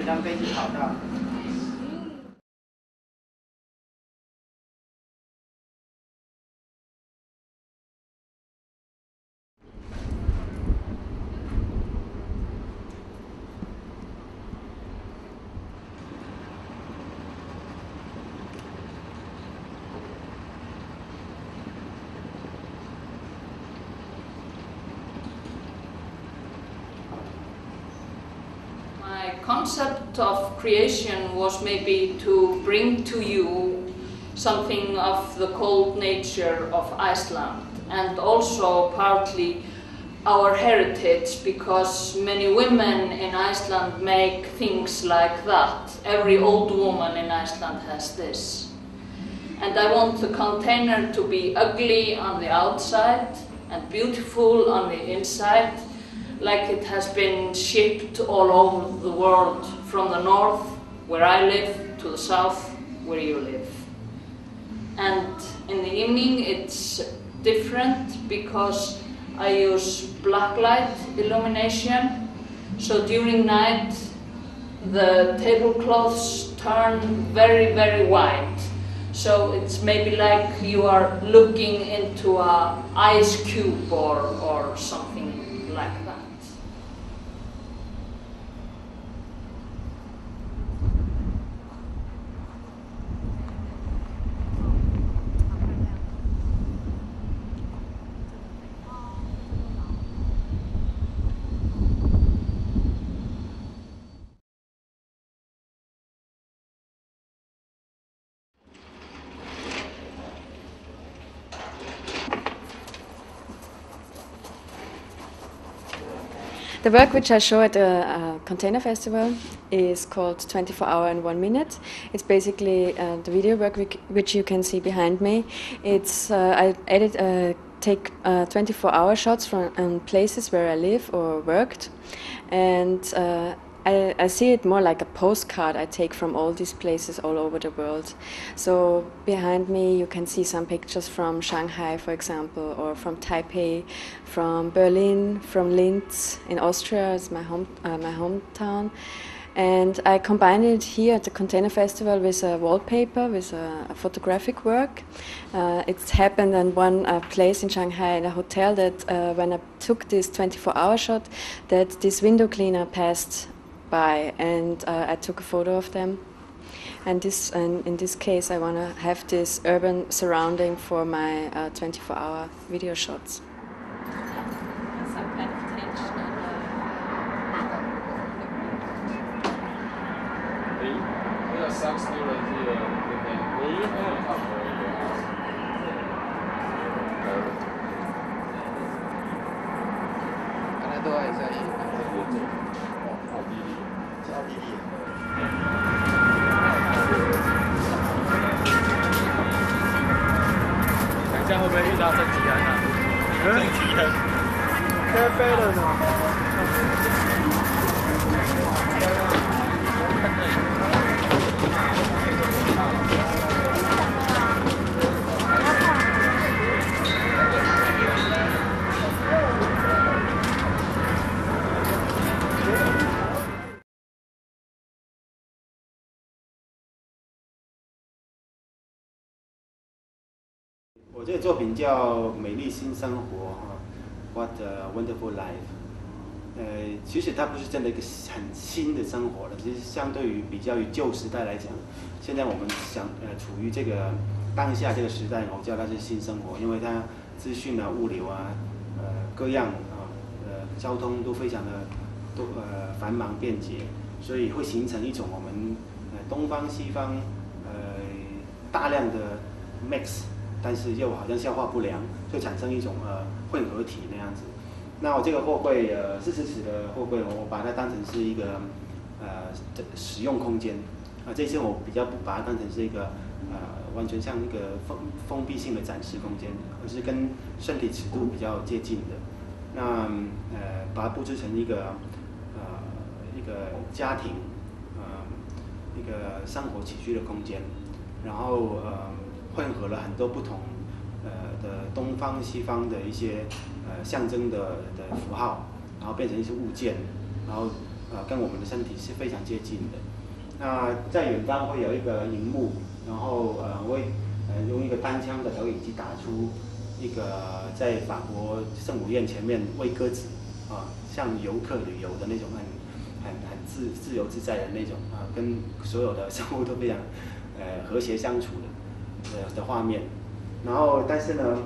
让飞机跑到。My concept of creation was maybe to bring to you something of the cold nature of Iceland, and also partly our heritage, because many women in Iceland make things like that. Every old woman in Iceland has this. And I want the container to be ugly on the outside and beautiful on the inside, like it has been shipped all over the world, from the north, where I live, to the south, where you live. And in the evening it's different because I use blacklight illumination. So during night the tablecloths turn very, very white. So it's maybe like you are looking into an ice cube or something like that. The work which I show at the Container Festival is called 24 Hour and 1 Minute. It's basically the video work which you can see behind me. It's I take 24-hour shots from places where I live or worked, and I see it more like a postcard I take from all these places all over the world. So behind me you can see some pictures from Shanghai, for example, or from Taipei, from Berlin, from Linz in Austria, it's my hometown. And I combine it here at the Container Festival with a wallpaper, with a photographic work. It's happened in one place in Shanghai, in a hotel, that when I took this 24-hour shot, that this window cleaner passed by, and I took a photo of them. And in this case, I want to have this urban surrounding for my 24-hour video shots. Some kind of tension这样会不会遇到郑吉安啊？郑吉安，该飞了呢。我这个作品叫《美丽新生活》What a Wonderful Life。其实它不是真的一个很新的生活了，其实相对于比较于旧时代来讲，现在我们处于这个当下这个时代，我叫它是新生活，因为它资讯啊、物流啊、各样交通都非常的繁忙便捷，所以会形成一种我们东方西方大量的 mix。但是又好像消化不良，就产生一种混合体那样子。那我这个货柜40尺的货柜，我把它当成是一个使用空间。这次我比较不把它当成是一个完全像一个封闭性的展示空间，而是跟身体尺度比较接近的。那把它布置成一个家庭一个生活起居的空间，然后混合了很多不同的东方西方的一些象征的符号，然后变成一些物件，然后跟我们的身体是非常接近的。那在远方会有一个荧幕，然后我会用一个单枪的投影机打出一个在法国圣母院前面喂鸽子像游客旅游的那种很自由自在的那种跟所有的生物都非常和谐相处的画面。然后但是呢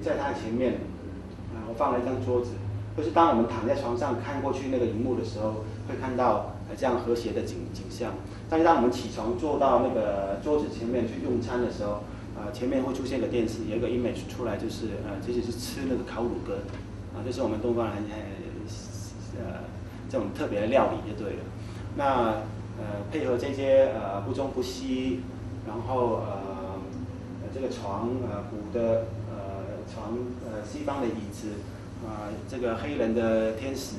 在它的前面我放了一张桌子，就是当我们躺在床上看过去那个荧幕的时候，会看到这样和谐的景象。但是当我们起床坐到那个桌子前面去用餐的时候，前面会出现个电视，有一个 image 出来，就是其实是吃那个烤乳鸽这是我们东方人这种特别的料理就对了。那配合这些不中不西，然后这个床古的床西方的椅子这个黑人的天使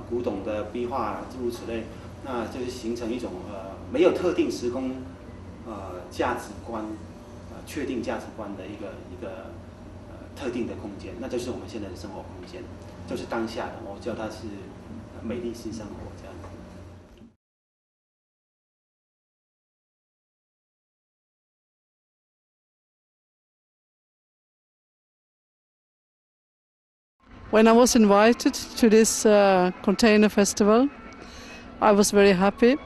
古董的壁画诸如此类，那就是形成一种没有特定时空价值观确定价值观的一个特定的空间，那就是我们现在的生活空间，就是当下的，我叫它是美丽新生活这样子。When I was invited to this container festival, I was very happy.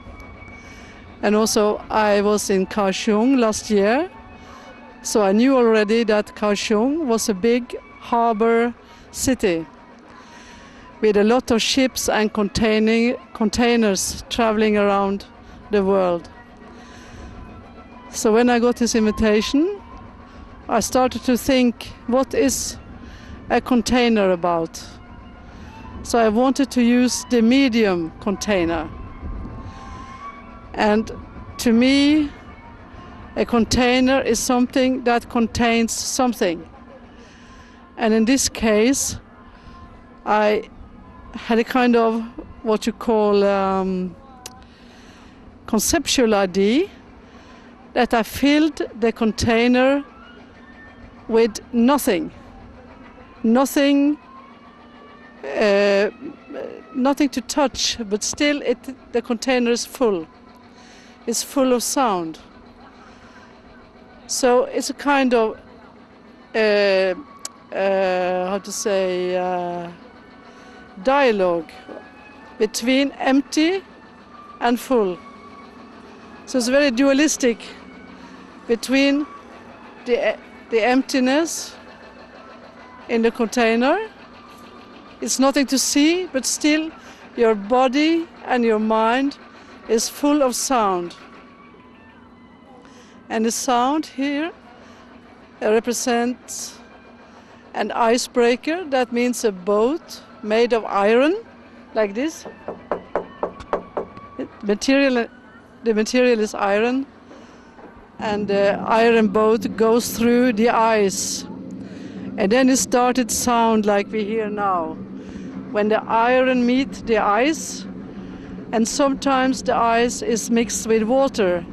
And also I was in Kaohsiung last year, so I knew already that Kaohsiung was a big harbor city with a lot of ships and containers traveling around the world. So when I got this invitation, I started to think, what is a container about? So I wanted to use the medium container. And to me, a container is something that contains something. And in this case, I had a kind of what you call conceptual idea that I filled the container with nothing. Nothing to touch, but still the container is full. It's full of sound. So it's a kind of, dialogue between empty and full. So it's very dualistic between the emptiness in the container. It's nothing to see, but still your body and your mind is full of sound. And the sound here represents an icebreaker. That means a boat made of iron, like this. The material is iron, and the iron boat goes through the ice. And then it started sound like we hear now. When the iron meets the ice, and sometimes the ice is mixed with water.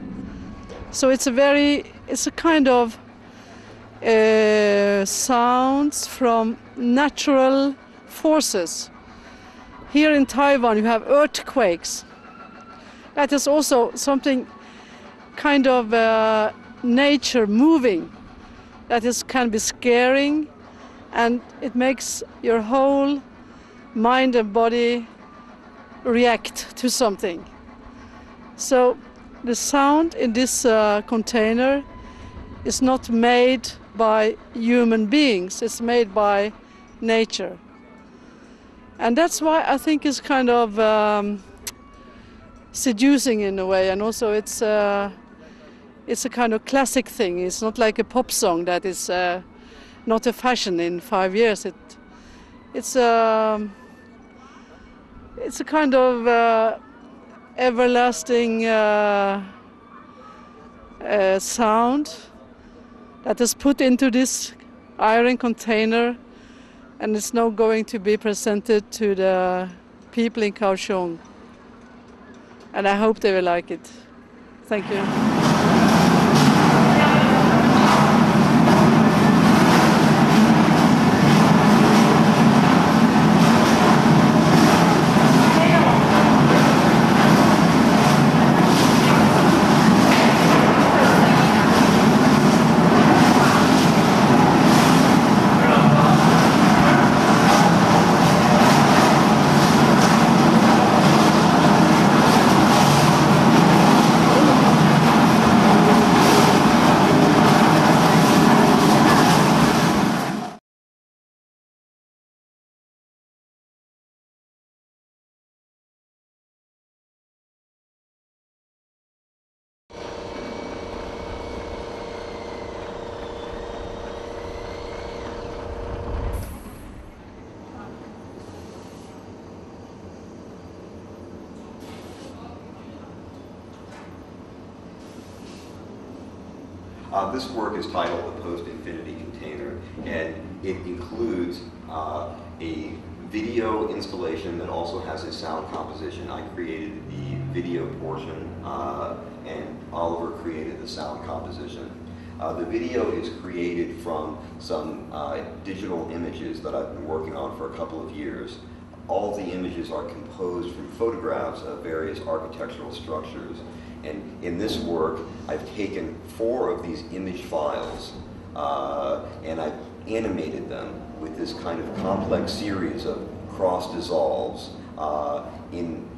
So it's a kind of sounds from natural forces. Here in Taiwan you have earthquakes. That is also something kind of nature moving. That can be scaring, and it makes your whole mind and body react to something. So the sound in this container is not made by human beings, it's made by nature. And that's why I think it's kind of seducing in a way, and also it's a kind of classic thing. It's not like a pop song that is not a fashion in 5 years. It's a kind of everlasting sound that is put into this iron container, and it's now going to be presented to the people in Kaohsiung. And I hope they will like it. Thank you. This work is titled The Post-Infinity Container, and it includes a video installation that also has a sound composition. I created the video portion, and Oliver created the sound composition. The video is created from some digital images that I've been working on for a couple of years. All the images are composed from photographs of various architectural structures. And in this work, I've taken 4 of these image files and I've animated them with this kind of complex series of cross dissolves in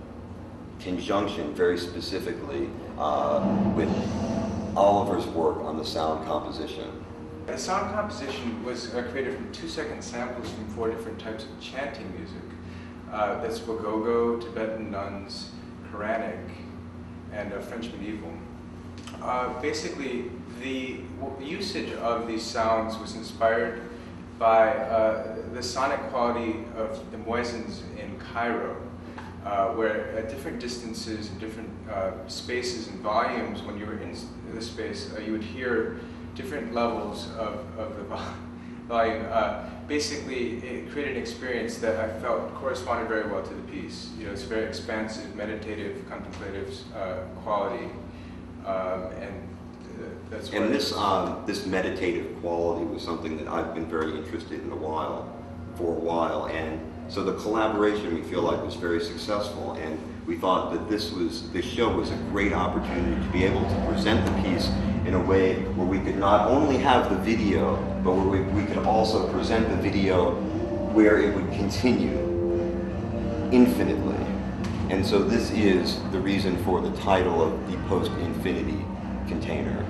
conjunction, very specifically, with Oliver's work on the sound composition. The sound composition was created from 2-second samples from 4 different types of chanting music. That's Wagogo, Tibetan nuns, Quranic, and French medieval. Basically, the usage of these sounds was inspired by the sonic quality of the muezzins in Cairo, where at different distances and different spaces and volumes, when you were in the space, you would hear different levels of the volume. Basically, it created an experience that I felt corresponded very well to the piece. You know, it's very expansive, meditative, contemplative quality, and that's what. And this meditative quality was something that I've been very interested in for a while, and so the collaboration we feel like was very successful, and we thought that this show was a great opportunity to be able to present the piece in a way where we could not only have the video, but where we could also present the video where it would continue infinitely. And so this is the reason for the title of The Post-Infinity Container.